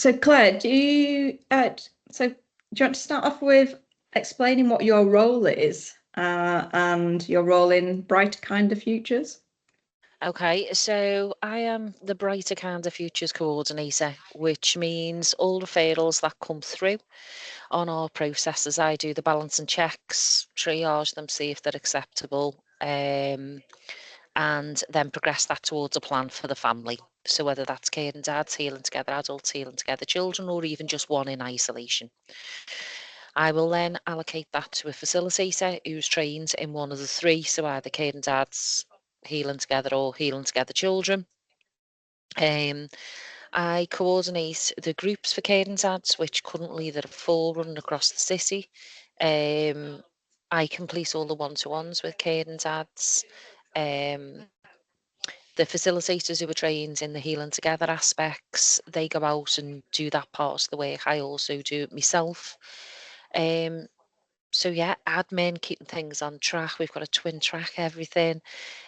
So Claire, do you want to start off with explaining what your role is and your role in Brighter Kinder Futures? Okay, so I am the Brighter Kinder Futures Coordinator, which means all referrals that come through on our processes, I do the balance and checks, triage them, see if they're acceptable, and then progress that towards a plan for the family. So whether that's care and dads healing together, adults healing together, children, or even just one in isolation. I will then allocate that to a facilitator who's trained in one of the three, so either care and dads healing together or healing together children. I coordinate the groups for care and dads, which currently there are 4 running across the city. I complete all the one-to-ones with care and dads. Um, the facilitators who are trained in the healing together aspects, they go out and do that part of the work. I also do it myself. So yeah, admin, keeping things on track. We've got a twin track everything.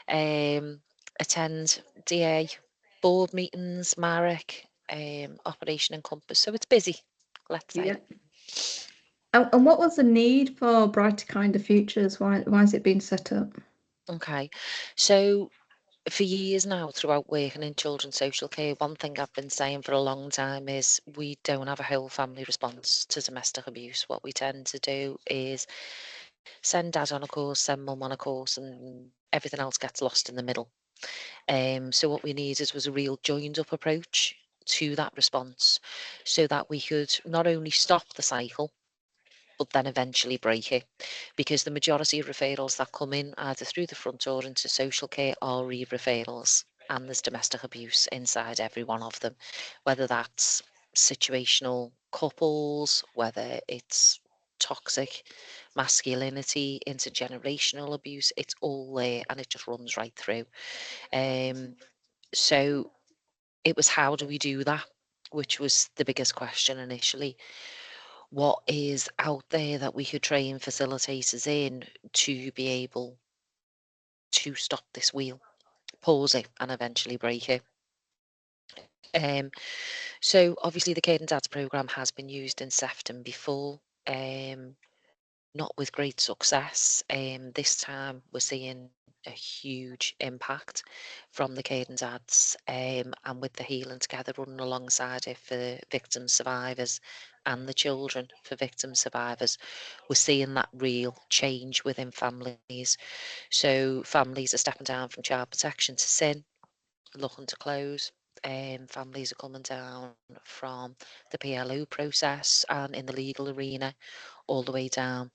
Attend DA board meetings, Marek, Operation Encompass. So it's busy, let's say. Yeah. And what was the need for Brighter Kinder Futures? Why has it been set up? Okay, so for years now, throughout working in children's social care, one thing I've been saying for a long time is we don't have a whole family response to domestic abuse. What we tend to do is send dad on a course, send mum on a course, and everything else gets lost in the middle. So what we needed was a real joined up approach to that response so that we could not only stop the cycle, but then eventually break it. Because the majority of referrals that come in either through the front door into social care are re-referrals, and there's domestic abuse inside every one of them, whether that's situational couples, whether it's toxic masculinity, intergenerational abuse, it's all there and it just runs right through. So it was, how do we do that? Which was the biggest question initially. What is out there that we could train facilitators in to be able to stop this wheel, pause it, and eventually break it? Um, so obviously the Care and Dads programme has been used in Sefton before. Not with great success. This time we're seeing a huge impact from the care and dads, and with the healing together running alongside it for victim survivors and the children for victim survivors, we're seeing that real change within families. So families are stepping down from child protection to sin, looking to close. Families are coming down from the PLO process and in the legal arena all the way down.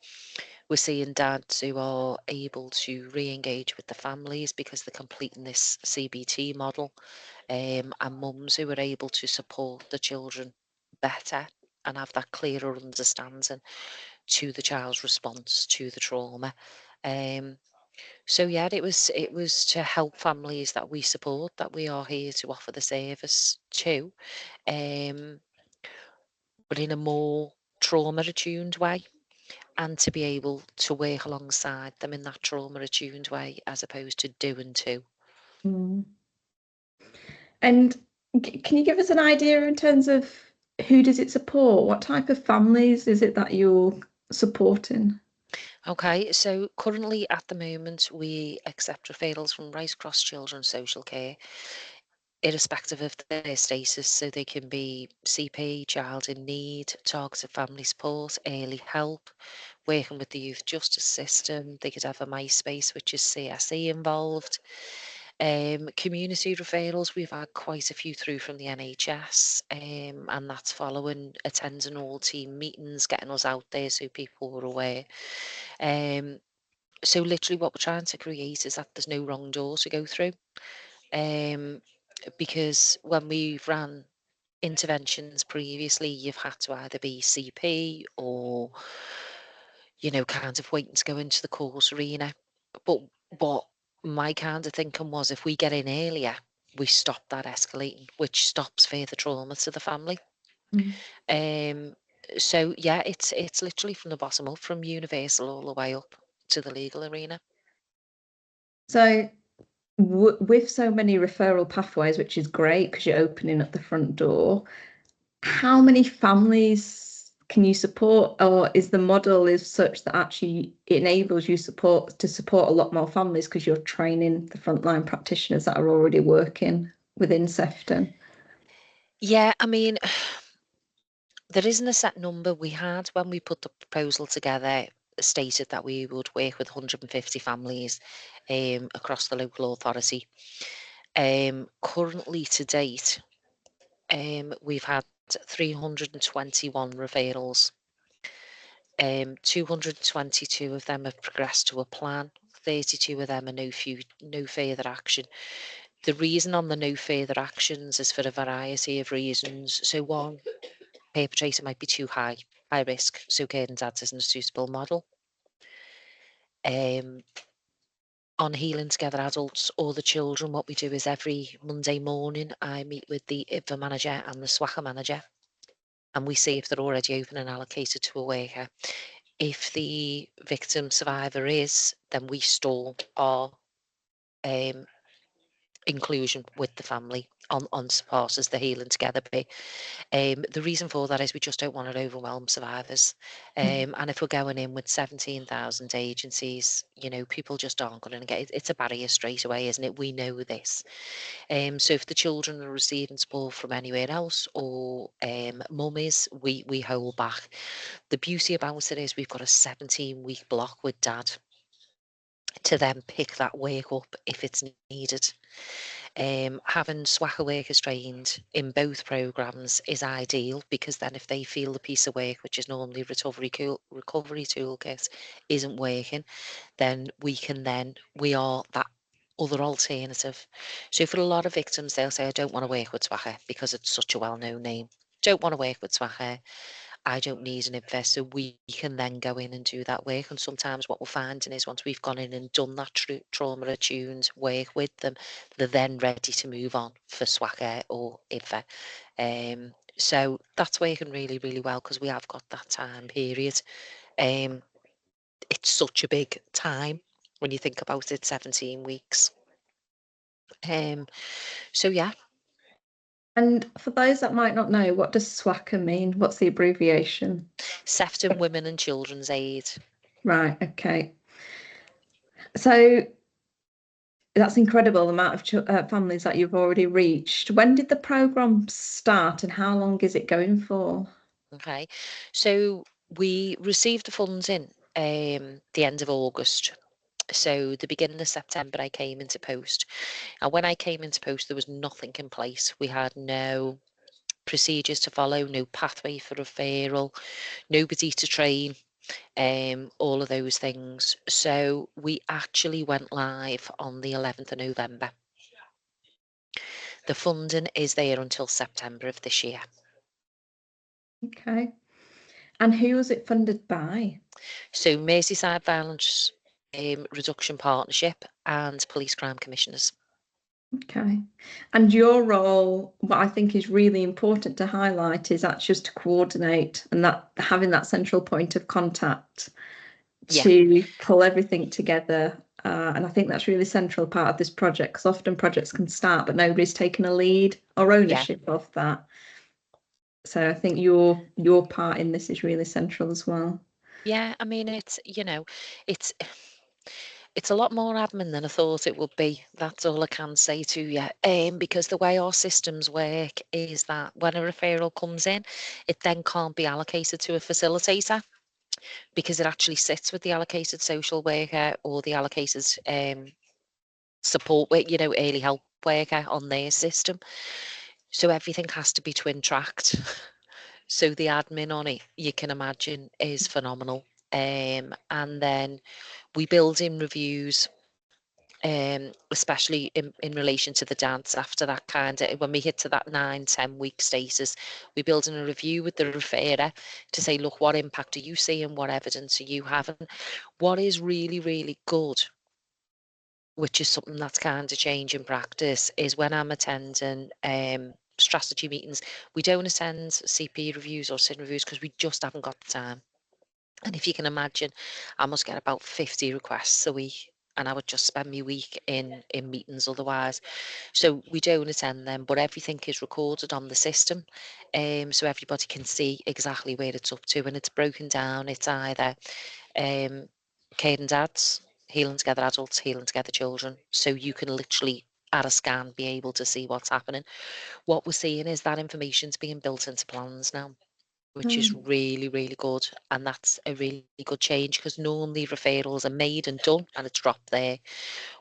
We're seeing dads who are able to re-engage with the families because they're completing this CBT model, and mums who are able to support the children better and have that clearer understanding to the child's response to the trauma. So yeah, it was to help families that we support, that we are here to offer the service to, um, but in a more trauma attuned way, and to be able to work alongside them in that trauma attuned way as opposed to doing to. Mm. And can you give us an idea in terms of who does it support? What type of families is it that you're supporting? Okay, so currently at the moment we accept referrals from right across children's social care, irrespective of their status. So they can be CP, child in need, targeted family support, early help, working with the youth justice system. They could have a MySpace, which is CSE involved. Community referrals, we've had quite a few through from the NHS, and that's following attending all team meetings, getting us out there so people were aware. Um, so literally what we're trying to create is that there's no wrong door to go through. Because when we've ran interventions previously, you've had to either be CP or, kind of waiting to go into the course arena. But what my kind of thinking was, if we get in earlier, we stop that escalating, which stops further trauma to the family. Mm. Um, so yeah, it's literally from the bottom up, from universal all the way up to the legal arena. So with so many referral pathways, which is great because you're opening up the front door, how many families can you support, or is the model is such that actually it enables you to support a lot more families because you're training the frontline practitioners that are already working within Sefton? Yeah, I mean, there isn't a set number. We had, when we put the proposal together, stated that we would work with 150 families across the local authority. Currently, to date, we've had 321 referrals. 222 of them have progressed to a plan. 32 of them are no further action. The reason on the no further actions is for a variety of reasons. So one, perpetrator might be too high risk, so care and dads isn't a suitable model. On Healing Together Adults or the children, what we do is every Monday morning I meet with the IVA manager and the SWACA manager, and we see if they're already open and allocated to a worker. If the victim survivor is, then we stall our inclusion with the family on support as the Healing Together bit. The reason for that is we just don't want to overwhelm survivors. And if we're going in with 17,000 agencies, people just aren't going to get it. It's a barrier straight away, isn't it? We know this. So if the children are receiving support from anywhere else or mummies, we hold back. The beauty about it is we've got a 17-week block with dad to then pick that work up if it's needed. Having SWACA workers trained in both programs is ideal, because then if they feel the piece of work, which is normally recovery toolkit, isn't working, then we are that other alternative. So for a lot of victims, they'll say, I don't want to work with SWACA because it's such a well-known name. Don't want to work with SWACA. I don't need an investor. We can then go in and do that work. And sometimes what we're finding is once we've gone in and done that trauma attuned work with them, they're then ready to move on for SWACA or IFA. So that's working really, really well because we have got that time period. It's such a big time when you think about it, 17 weeks. So yeah. And for those that might not know, what does SWACA mean? What's the abbreviation? Sefton Women and Children's Aid. Right, okay. So that's incredible, the amount of families that you've already reached. When did the programme start and how long is it going for? Okay, so we received the funds in the end of August. So the beginning of September, I came into post. And when I came into post, there was nothing in place. We had no procedures to follow, no pathway for referral, nobody to train, all of those things. So we actually went live on the 11th of November. The funding is there until September of this year. Okay. And who was it funded by? So Merseyside Violence Reduction Partnership and Police Crime Commissioners. Okay. And your role, what I think is really important to highlight, is that's just to coordinate and that having that central point of contact Yeah, to pull everything together. And I think that's really central part of this project, because often projects can start, but nobody's taken a lead or yeah, ownership of that. So I think your part in this is really central as well. yeah. I mean, it's it's a lot more admin than I thought it would be. That's all I can say to you. Because the way our systems work is that when a referral comes in, it then can't be allocated to a facilitator because it actually sits with the allocated social worker or the allocated support work, early help worker on their system. So everything has to be twin tracked. So the admin on it, you can imagine, is phenomenal. And then we build in reviews, especially in relation to the dance after that when we hit to that 9-10 week status, we build in a review with the referrer to say, look, what impact are you seeing? What evidence are you having? What is really, really good, which is something that's kind of changed in practice, is when I'm attending strategy meetings, we don't attend CP reviews or SIN reviews because we just haven't got the time. And if you can imagine, I must get about 50 requests a week and I would just spend my week in meetings otherwise. So we don't attend them, but everything is recorded on the system, so everybody can see exactly where it's up to, and it's broken down. It's either care and dads, healing together adults, healing together children. So you can literally at a scan be able to see what's happening. What we're seeing is that information's being built into plans now, which is Mm. really, really good. And that's a really good change, because normally referrals are made and done and it's dropped there.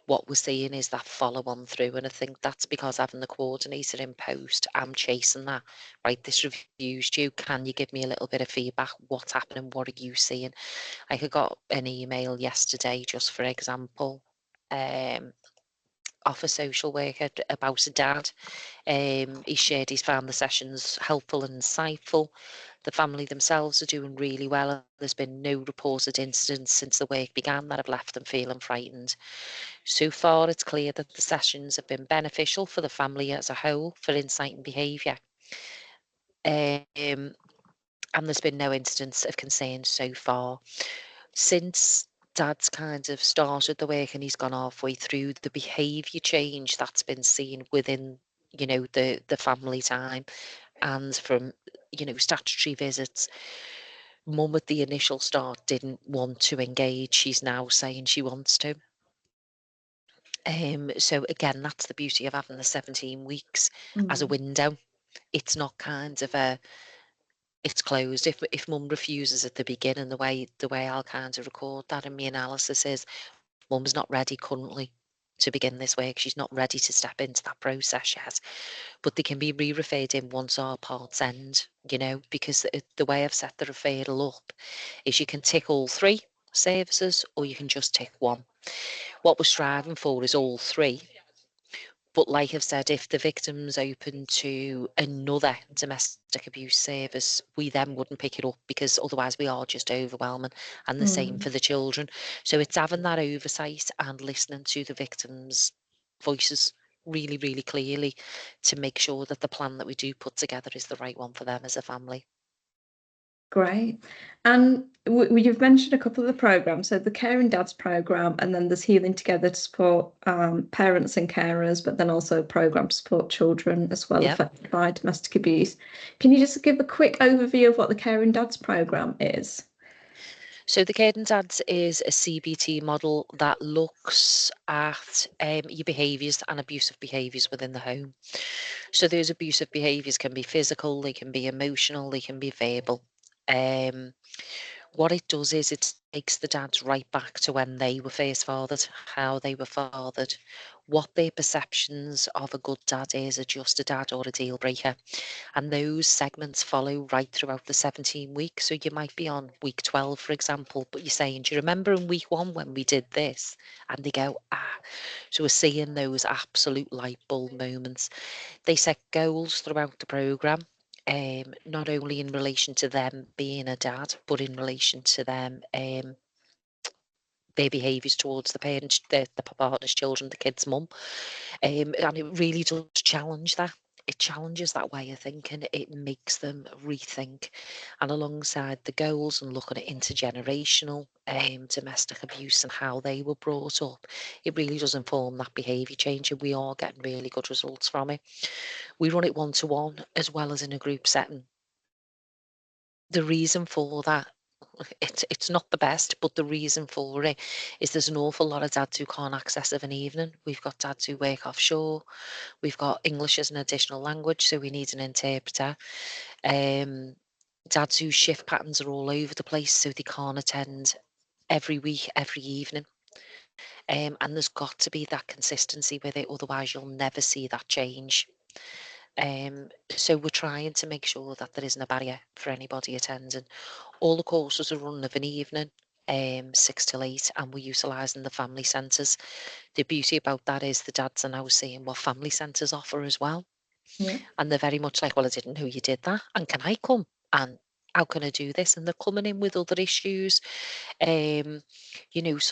What we're seeing is that follow on through. And I think that's because having the coordinator in post, I'm chasing that. Right, this review's due. Can you give me a little bit of feedback? What's happening? What are you seeing? I got an email yesterday, just for example, off a social worker about a dad. He shared he's found the sessions helpful and insightful. The family themselves are doing really well. There's been no reported incidents since the work began that have left them feeling frightened. So far, it's clear that the sessions have been beneficial for the family as a whole for insight and behaviour. And there's been no incidents of concern so far. Since Dad's kind of started the work and he's gone halfway through, the behaviour change that's been seen within, the family time, and from, statutory visits. Mum at the initial start didn't want to engage. She's now saying she wants to. So again, that's the beauty of having the 17 weeks as a Mm. window. It's not kind of it's closed. If mum refuses at the beginning, the way I'll kind of record that in my analysis is, mum's not ready currently to begin this work. She's not ready to step into that process yet. But they can be re-referred in once our parts end, because the way I've set the referral up is you can tick all three services or you can just tick one. What we're striving for is all three. But like I've said, if the victim's open to another domestic abuse service, we then wouldn't pick it up, because otherwise we are just overwhelming. And the same Mm. for the children. So it's having that oversight and listening to the victims' voices really, really clearly to make sure that the plan that we do put together is the right one for them as a family. Great. And you've mentioned a couple of the programs. So the Care and Dads program, and then there's Healing Together to support parents and carers, but then also a program to support children as well Yeah. affected by domestic abuse. Can you just give a quick overview of what the Care and Dads program is? So the Care and Dads is a CBT model that looks at your behaviours and abusive behaviours within the home. So those abusive behaviours can be physical, they can be emotional, they can be verbal. Um, what it does is it takes the dads right back to when they were first fathered, how they were fathered, what their perceptions of a good dad is, a just a dad or a deal breaker. And those segments follow right throughout the 17 weeks. So you might be on week 12, for example, but you're saying, do you remember in week 1 when we did this? And they go, ah. So we're seeing those absolute light bulb moments. They set goals throughout the programme, not only in relation to them being a dad, but in relation to them, their behaviours towards the parents, the partner's children, the kid's mum. And it really does challenge that. It challenges that way of thinking. It makes them rethink. And alongside the goals and looking at intergenerational domestic abuse and how they were brought up, it really does inform that behaviour change, and we are getting really good results from it. We run it one-to-one as well as in a group setting. The reason for that, it's not the best, but the reason for it is there's an awful lot of dads who can't access of an evening. We've got dads who work offshore. We've got English as an additional language, so we need an interpreter. Dads whose shift patterns are all over the place, so they can't attend every week, every evening. And there's got to be that consistency with it, otherwise you'll never see that change. So we're trying to make sure that there isn't a barrier for anybody attending. All the courses are run of an evening, 6 till 8, and we're utilising the family centres. The beauty about that is the dads are now seeing what family centres offer as well. Yeah. And they're very much like, well, I didn't know you did that. And can I come? And how can I do this? And they're coming in with other issues. Some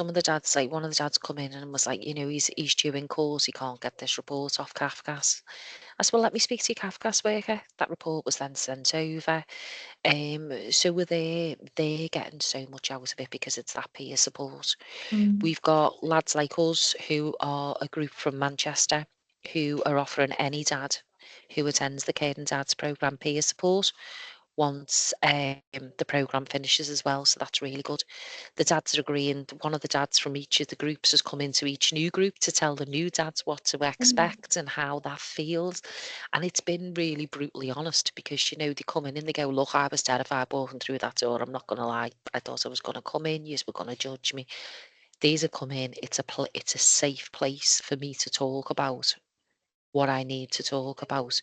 of the dads, like one of the dads come in and was like, he's due in course, he can't get this report off Kafkas. I said, well, let me speak to your Kafkas worker. That report was then sent over. So they're getting so much out of it because it's that peer support. We've got lads like us who are a group from Manchester who are offering any dad who attends the Caring Dads programme peer support once the programme finishes as well. So that's really good. The dads are agreeing. One of the dads from each of the groups has come into each new group to tell the new dads what to expect and how that feels. And it's been really brutally honest because, they come in and they go, look, I was terrified walking through that door. I'm not going to lie. I thought I was going to come in. You were going to judge me. These have come in. It's a safe place for me to talk about what I need to talk about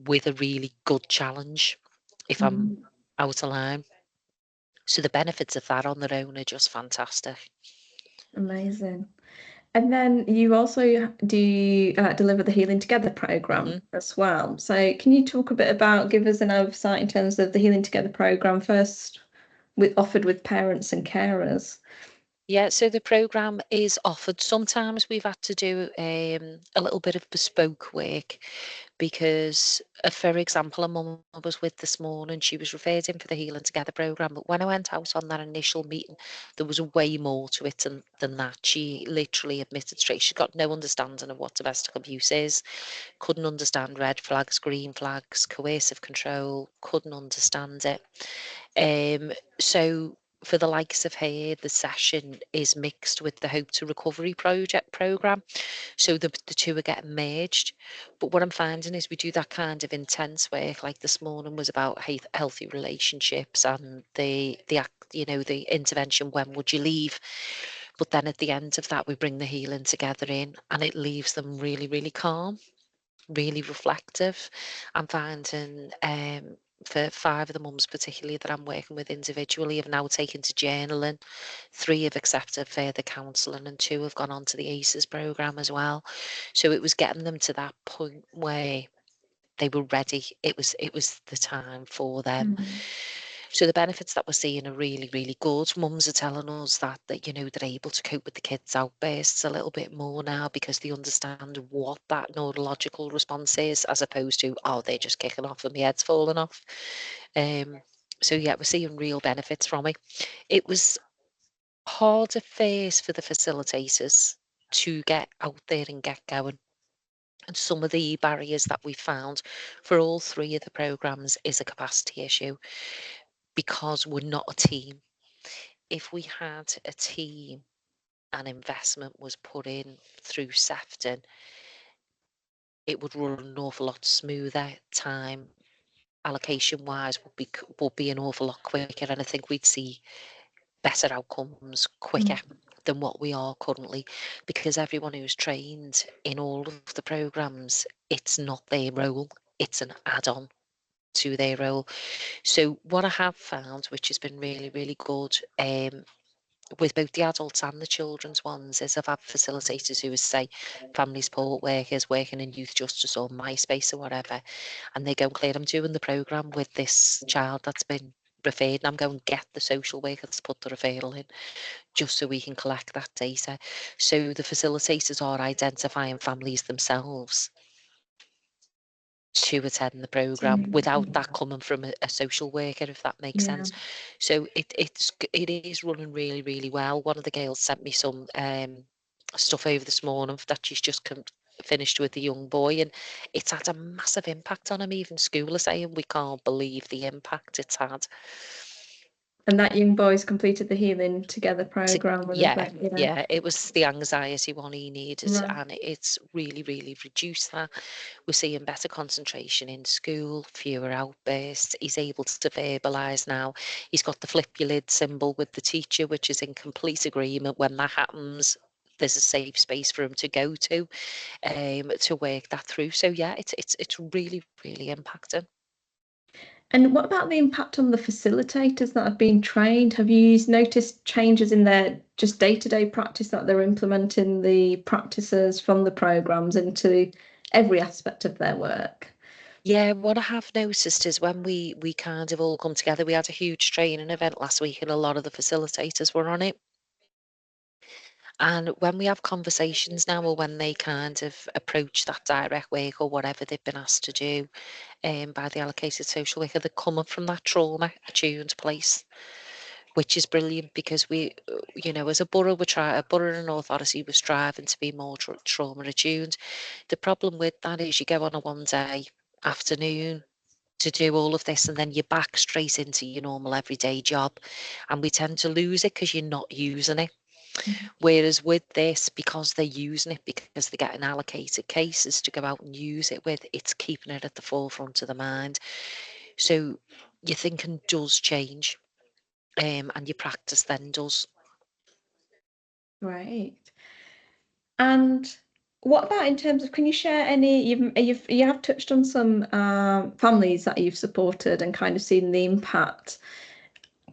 with a really good challenge if I'm out of line. So the benefits of that on their own are just fantastic. Amazing. And then you also do deliver the Healing Together program as well. So can you talk a bit about, give us an oversight in terms of the Healing Together program first, offered with parents and carers? Yeah, so the programme is offered. Sometimes we've had to do a little bit of bespoke work because, for example, a mum I was with this morning, she was referred in for the Healing Together programme, but when I went out on that initial meeting, there was way more to it than that. She literally admitted straight, she's got no understanding of what domestic abuse is, couldn't understand red flags, green flags, coercive control, couldn't understand it. So for the likes of her, the session is mixed with the Hope to Recovery project program. So the two are getting merged. But what I'm finding is we do that kind of intense work. Like this morning was about healthy relationships and the intervention. When would you leave? But then at the end of that, we bring the healing together in, and it leaves them really, really calm, really reflective. I'm finding for 5 of the mums particularly that I'm working with individually have now taken to journaling. 3 have accepted further counselling and 2 have gone on to the ACEs programme as well. So it was getting them to that point where they were ready. It was the time for them. So the benefits that we're seeing are really, really good. Mums are telling us that they're able to cope with the kids' outbursts a little bit more now because they understand what that neurological response is, as opposed to, oh, they're just kicking off and my head's falling off. So yeah, we're seeing real benefits from it. It was hard at first for the facilitators to get out there and get going. And some of the barriers that we found for all 3 of the programs is a capacity issue because we're not a team. If we had a team and investment was put in through Sefton, it would run an awful lot smoother. Time allocation wise would be an awful lot quicker, and I think we'd see better outcomes quicker than what we are currently, because everyone who's trained in all of the programs, it's not their role, it's an add-on to their role. So what I have found, which has been really, really good, with both the adults and the children's ones, is I've had facilitators who, say, family support workers working in youth justice or MySpace or whatever, and they go, Claire, I'm doing the programme with this child that's been referred, and I'm going to get the social worker to put the referral in just so we can collect that data. So the facilitators are identifying families themselves to attend the programme without that coming from a social worker, if that makes sense. So it is running really, really well. One of the girls sent me some stuff over this morning that she's just finished with a young boy, and it's had a massive impact on him. Even school are saying we can't believe the impact it's had. And that young boy's completed the Healing Together program. Yeah, it was the anxiety one he needed, Right. and it's really, really reduced that. We're seeing better concentration in school, fewer outbursts. He's able to verbalise now. He's got the flip your lid symbol with the teacher, which is in complete agreement. When that happens, there's a safe space for him to go to work that through. So yeah, it's really, really impacting. And what about the impact on the facilitators that have been trained? Have you noticed changes in their just day-to-day practice, that they're implementing the practices from the programs into every aspect of their work? Yeah, what I have noticed is when we kind of all come together, we had a huge training event last week and a lot of the facilitators were on it. And when we have conversations now, or when they kind of approach that direct work or whatever they've been asked to do by the allocated social worker, they're coming from that trauma attuned place, which is brilliant because as a borough, a borough and authority was striving to be more trauma attuned. The problem with that is you go on a 1-day afternoon to do all of this and then you're back straight into your normal everyday job, and we tend to lose it because you're not using it. Whereas with this, because they're using it, because they're getting allocated cases to go out and use it with, it's keeping it at the forefront of the mind. So your thinking does change, and your practice then does. Right. And what about in terms of, can you share any, you have touched on some families that you've supported and kind of seen the impact.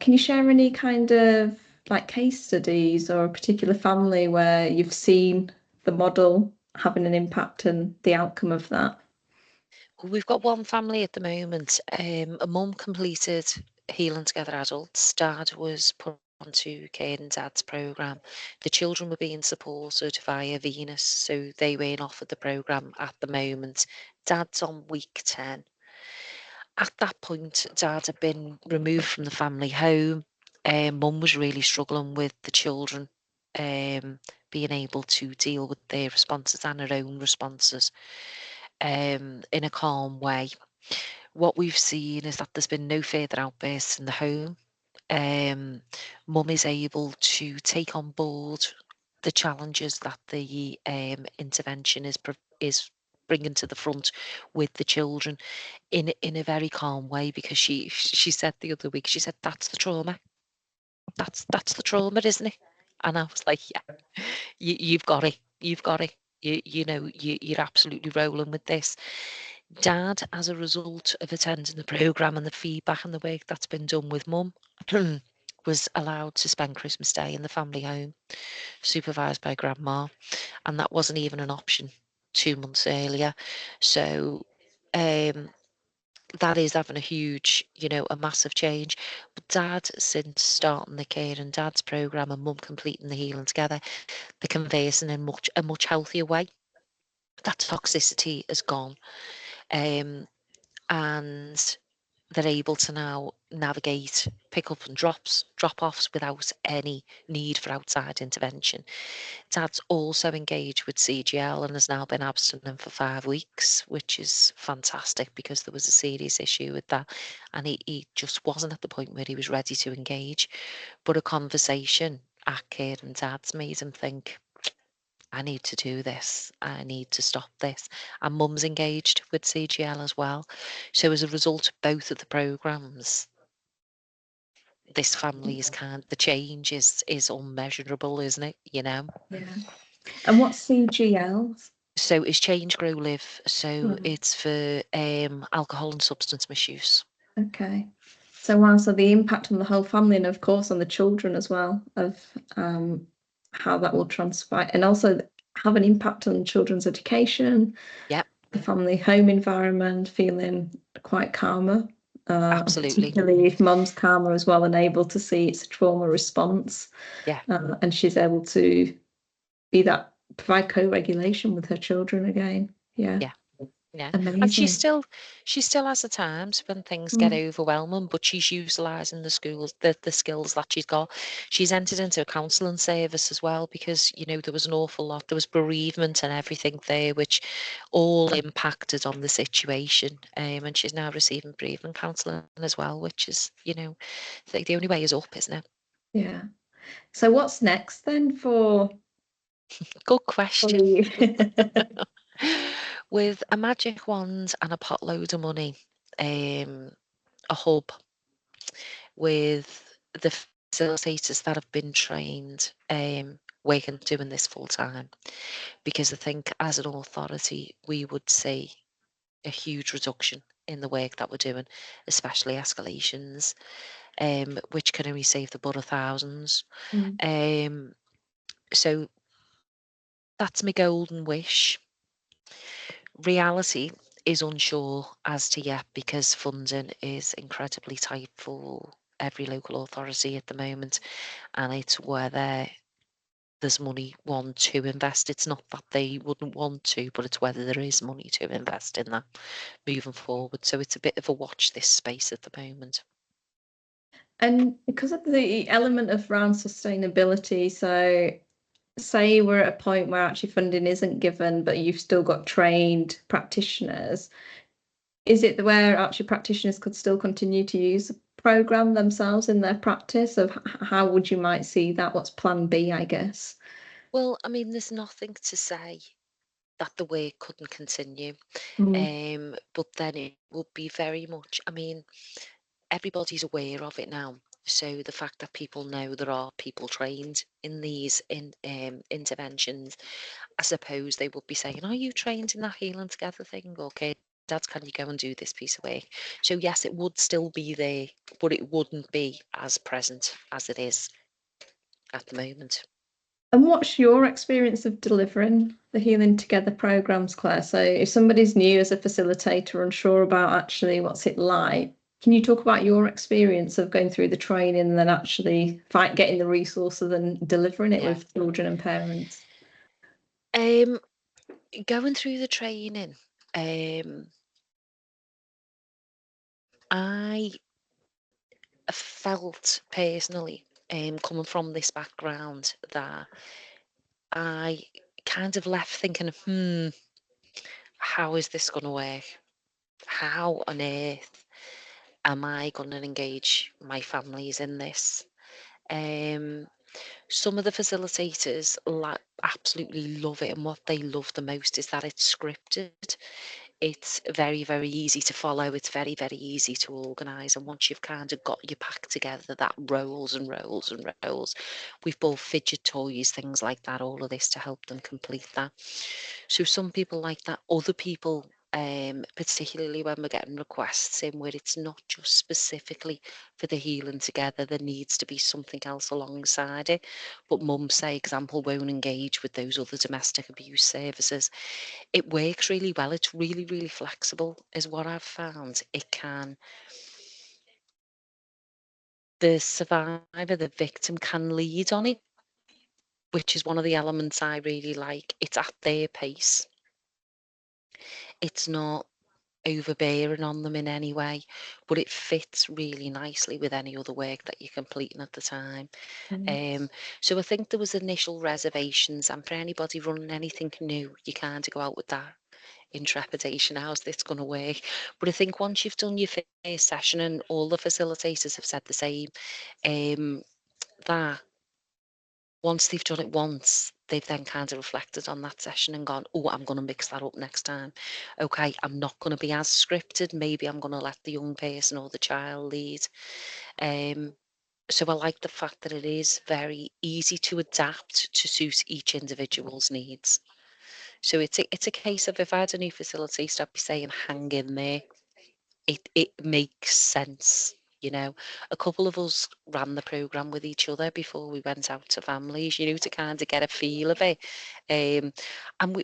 Can you share any kind of like case studies or a particular family where you've seen the model having an impact and the outcome of that? We've got one family at the moment. A mum completed Healing Together Adults. Dad was put onto Care and Dad's programme. The children were being supported via Venus, so they weren't offered the programme at the moment. Dad's on week 10. At that point, Dad had been removed from the family home. Mum was really struggling with the children, being able to deal with their responses and her own responses in a calm way. What we've seen is that there's been no further outbursts in the home. Mum is able to take on board the challenges that the intervention is bringing to the front with the children in a very calm way, because she said the other week, she said, that's the trauma. That's the trauma, isn't it? And I was like, yeah, you've got it. You've got it. You're absolutely rolling with this. Dad, as a result of attending the programme and the feedback and the work that's been done with Mum, was allowed to spend Christmas Day in the family home, supervised by Grandma, and that wasn't even an option 2 months earlier. So that is having a huge, a massive change. But Dad, since starting the Care and Dad's programme and Mum completing the Healing Together, they're conversing in a much healthier way. That toxicity is gone. And they're able to now navigate pick-up and drop-offs without any need for outside intervention. Dad's also engaged with CGL and has now been abstinent for 5 weeks, which is fantastic because there was a serious issue with that, and he just wasn't at the point where he was ready to engage. But a conversation at Care and Dad's made him think, I need to do this. I need to stop this. And Mum's engaged with CGL as well. So as a result of both of the programs, this family is the change is unmeasurable, isn't it? Yeah. And what's CGL? So it's Change, Grow, Live. So Right. it's for alcohol and substance misuse. Okay. So wow, so the impact on the whole family and of course on the children as well of how that will transpire and also have an impact on children's education, Yep, the family home environment, feeling quite calmer, absolutely. particularly if mum's calmer as well and able to see it's a trauma response, Yeah, and she's able to be that provide co-regulation with her children again. Yeah, yeah. Yeah, and she amazing. still has the times when things get Mm. overwhelming, but she's utilising the skills that she's got. She's entered into a counselling service as well because there was an awful lot. There was bereavement and everything there, which all impacted on the situation. And she's now receiving bereavement counselling as well, which is the only way is up, isn't it? Yeah. So what's next then Good for question. you? With a magic wand and a potload of money, a hub with the facilitators that have been trained, working doing this full time, because I think as an authority we would see a huge reduction in the work that we're doing, especially escalations, which can only save the borough thousands. Mm. So that's my golden wish. Reality is unsure as to yet, because funding is incredibly tight for every local authority at the moment, and it's whether there's money, to invest. It's not that they wouldn't want to, but it's whether there is money to invest in that moving forward. So it's a bit of a watch this space at the moment. And because of the element of around sustainability, so say we're at a point where actually funding isn't given, but you've still got trained practitioners, is it where actually practitioners could still continue to use the program themselves in their practice? Of how would you might see that? What's plan B, I guess? Well, I mean, there's nothing to say that the work couldn't continue. But then it would be very much, I mean, everybody's aware of it now. So the fact that people know there are people trained in these interventions, I suppose they would be saying, "Are you trained in that healing together thing? Okay, Dad, can you go and do this piece of work?" So yes, it would still be there, but it wouldn't be as present as it is at the moment. And what's your experience of delivering the Healing Together programs, Claire? So if somebody's new as a facilitator, unsure about actually what's it like, can you talk about your experience of going through the training and then actually getting the resources and delivering it Yeah. with children and parents? Going through the training, I felt personally, coming from this background, that I kind of left thinking, how is this going to work? How on earth am I going to engage my families in this? Some of the facilitators absolutely love it, and what they love the most is that it's scripted. It's very, very easy to follow. It's very, very easy to organise. And once you've kind of got your pack together, that rolls and rolls and rolls. We've bought fidget toys, things like that, all of this to help them complete that. So some people like that. Other people, particularly when we're getting requests in where it's not just specifically for the healing together, there needs to be something else alongside it. But mum, say, example, won't engage with those other domestic abuse services. It works really well. It's really, really flexible, is what I've found. The survivor, the victim can lead on it, which is one of the elements I really like. It's at their pace. It's not overbearing on them in any way, but it fits really nicely with any other work that you're completing at the time. So I think there was initial reservations, and for anybody running anything new, you kind of go out with that in trepidation. How's this going to work? But I think once you've done your first session, and all the facilitators have said the same, that once they've done it once, they've then kind of reflected on that session and gone, "Oh, I'm going to mix that up next time. Okay, I'm not going to be as scripted. Maybe I'm going to let the young person or the child lead." So I like the fact that it is very easy to adapt to suit each individual's needs. So it's a case of, if I had a new facilitator, I'd be saying, hang in there. It makes sense. A couple of us ran the program with each other before we went out to families, to kind of get a feel of it. And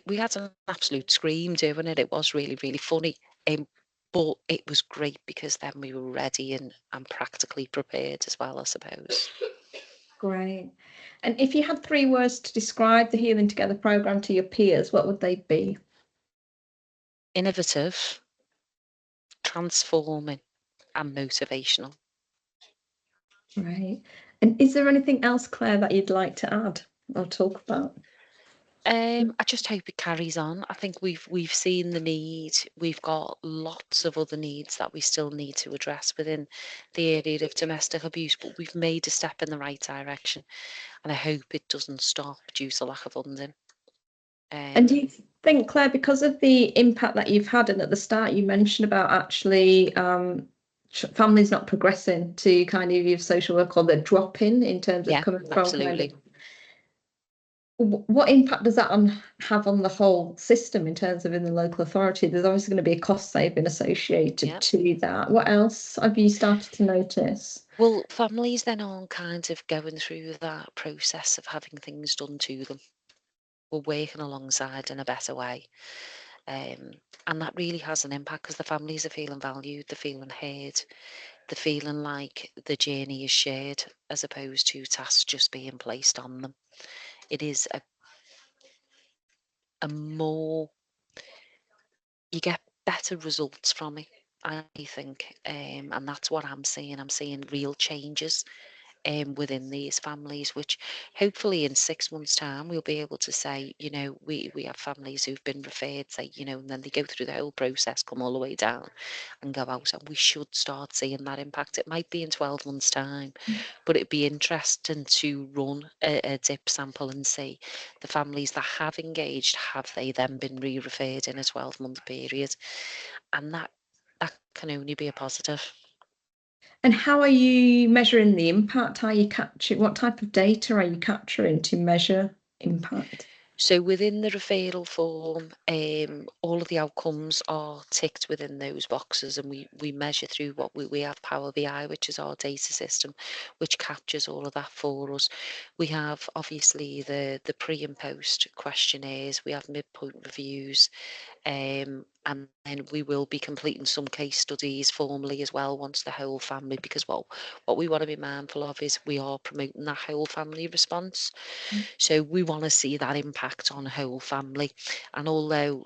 we had an absolute scream doing it. It was really, really funny. But it was great because then we were ready and practically prepared as well, I suppose. Great. And if you had 3 words to describe the Healing Together program to your peers, what would they be? Innovative, transforming, and motivational. Right. And is there anything else, Claire, that you'd like to add or talk about? I just hope it carries on. I think we've seen the need. We've got lots of other needs that we still need to address within the area of domestic abuse, but we've made a step in the right direction, and I hope it doesn't stop due to lack of funding. And do you think, Claire, because of the impact that you've had, and at the start you mentioned about actually families not progressing to kind of your social work, or the drop in terms of Yeah, coming from absolutely. what impact does that have on the whole system in terms of in the local authority? There's obviously going to be a cost saving associated to that. What else have you started to notice? Well, families then aren't kind of going through that process of having things done to them. We're working alongside in a better way. And that really has an impact because the families are feeling valued, they're feeling heard, they're feeling like the journey is shared as opposed to tasks just being placed on them. It is a more, you get better results from it, I think. And that's what I'm seeing. I'm seeing real changes within these families, which hopefully in 6 months' time we'll be able to say, we have families who've been referred, say, and then they go through the whole process, come all the way down and go out, and we should start seeing that impact. It might be in 12 months' time, but it'd be interesting to run a dip sample and see the families that have engaged, have they then been re-referred in a 12-month period? And that can only be a positive. And how are you measuring the impact? Are you capturing, what type of data are you capturing to measure impact? So within the referral form, all of the outcomes are ticked within those boxes, and we measure through what we have Power BI, which is our data system, which captures all of that for us. We have obviously the pre and post questionnaires, we have midpoint reviews, and then we will be completing some case studies formally as well once the whole family, because what we want to be mindful of is we are promoting that whole family response. So we want to see that impact on whole family. And although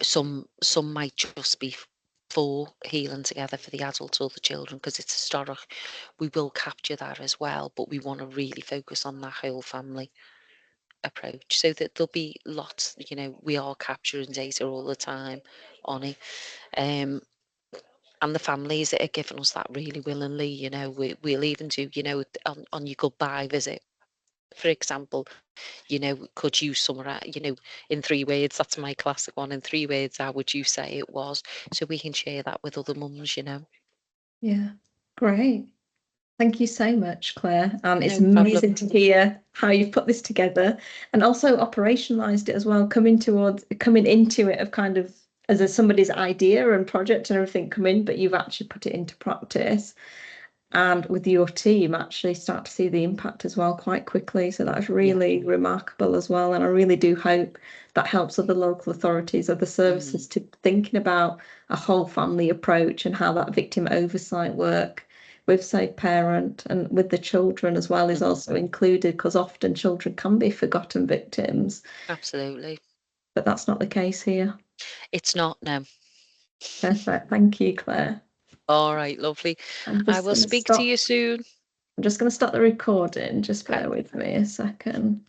some might just be for healing together for the adults or the children because it's historic, we will capture that as well, but we want to really focus on that whole family approach so that there'll be lots, we are capturing data all the time on it. And the families that are giving us that really willingly, we'll even do, on your goodbye visit, for example, could you summarize, in 3 words? That's my classic one. In 3 words, how would you say it was? So we can share that with other mums, Yeah, great. Thank you so much, Claire. It's No problem. amazing to hear how you've put this together and also operationalized it as well, coming into it of kind of as somebody's idea and project and everything come in, but you've actually put it into practice. And with your team actually start to see the impact as well quite quickly. So that's really remarkable as well. And I really do hope that helps other local authorities, other services to thinking about a whole family approach and how that victim oversight work with Safe Parent and with the children as well is also included, because often children can be forgotten victims. Absolutely. But that's not the case here. It's not, no. Perfect. Thank you, Claire. All right, lovely. I will speak to you soon. I'm just going to stop the recording. Just bear with me a second.